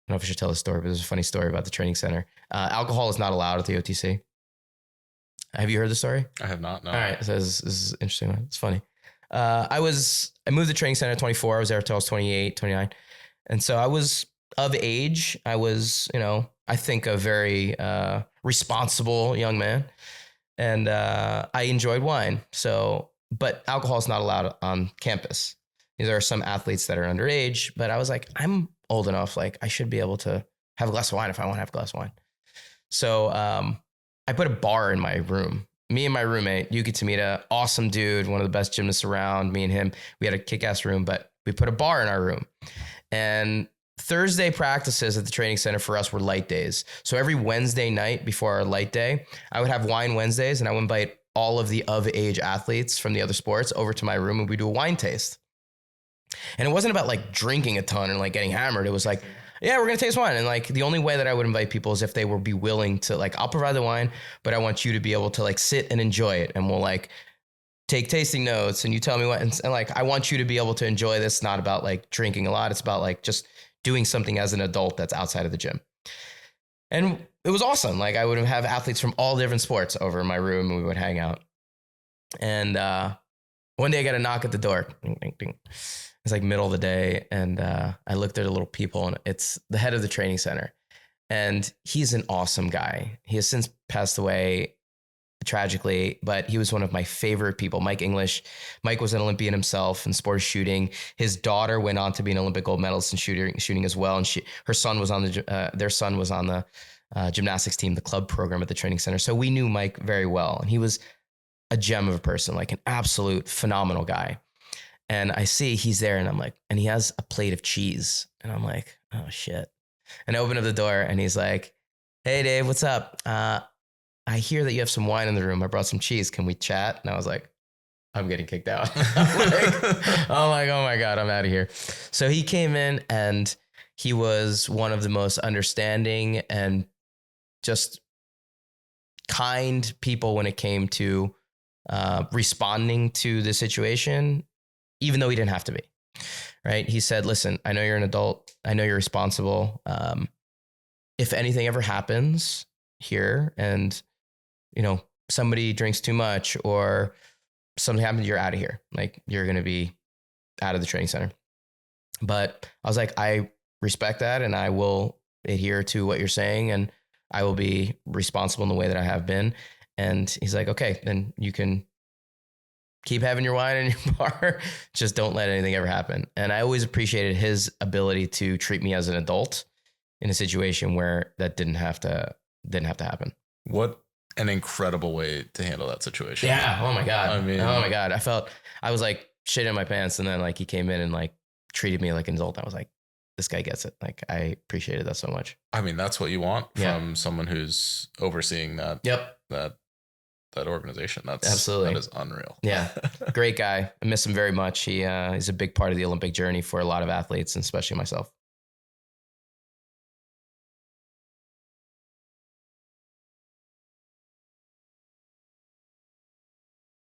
know if I should tell the story, but there's a funny story about the training center. Alcohol is not allowed at the OTC. Have you heard the story? I have not. No. All right. So this is an interesting one. It's funny. I moved to training center at 24. I was there until I was 28, 29. And so I was of age. I was, I think a very responsible young man. And I enjoyed wine. So, but alcohol is not allowed on campus. There are some athletes that are underage, but I was like, I'm old enough. Like I should be able to have a glass of wine if I want to have a glass of wine. So I put a bar in my room. Me and my roommate, Yuki Tamita, awesome dude, one of the best gymnasts around. Me and him, we had a kick-ass room, but we put a bar in our room. And Thursday practices at the training center for us were light days. So every Wednesday night before our light day, I would have wine Wednesdays, and I would invite all of the of-age athletes from the other sports over to my room, and we do a wine taste. And it wasn't about like drinking a ton and like getting hammered. It was like, yeah, we're going to taste wine. And like the only way that I would invite people is if they would be willing to like, I'll provide the wine, but I want you to be able to like sit and enjoy it. And we'll like take tasting notes and you tell me what, and like, I want you to be able to enjoy this. Not about like drinking a lot. It's about like just doing something as an adult that's outside of the gym. And it was awesome. Like I would have athletes from all different sports over in my room and we would hang out. And one day I got a knock at the door. Ding, ding, ding. It's like middle of the day. And I looked at a little peephole and it's the head of the training center. And he's an awesome guy. He has since passed away tragically, but he was one of my favorite people. Mike English. Mike was an Olympian himself in sport shooting. His daughter went on to be an Olympic gold medalist in shooting as well. And their son was on the gymnastics team, the club program at the training center. So we knew Mike very well. And he was a gem of a person, like an absolute phenomenal guy. And I see he's there and I'm like, and he has a plate of cheese. And I'm like, oh shit. And I open up the door and he's like, hey Dave, what's up? I hear that you have some wine in the room. I brought some cheese. Can we chat? And I was like, I'm getting kicked out. I'm like, oh my God, I'm out of here. So he came in and he was one of the most understanding and just kind people when it came to responding to the situation, even though he didn't have to be, right? He said, listen, I know you're an adult. I know you're responsible. If anything ever happens here and, somebody drinks too much or something happens, you're out of here. Like you're going to be out of the training center. But I was like, I respect that and I will adhere to what you're saying and I will be responsible in the way that I have been. And he's like, okay, then you can keep having your wine in your bar. Just don't let anything ever happen. And I always appreciated his ability to treat me as an adult in a situation where that didn't have to happen. What an incredible way to handle that situation. Yeah. Oh my God. Oh my God. I was like shitting my pants. And then like he came in and like treated me like an adult. I was like, this guy gets it. Like I appreciated that so much. I mean, that's what you want from someone who's overseeing that. Yep. That organization. That's absolutely, that is unreal. Yeah. Great guy. I miss him very much. He's a big part of the Olympic journey for a lot of athletes and especially myself.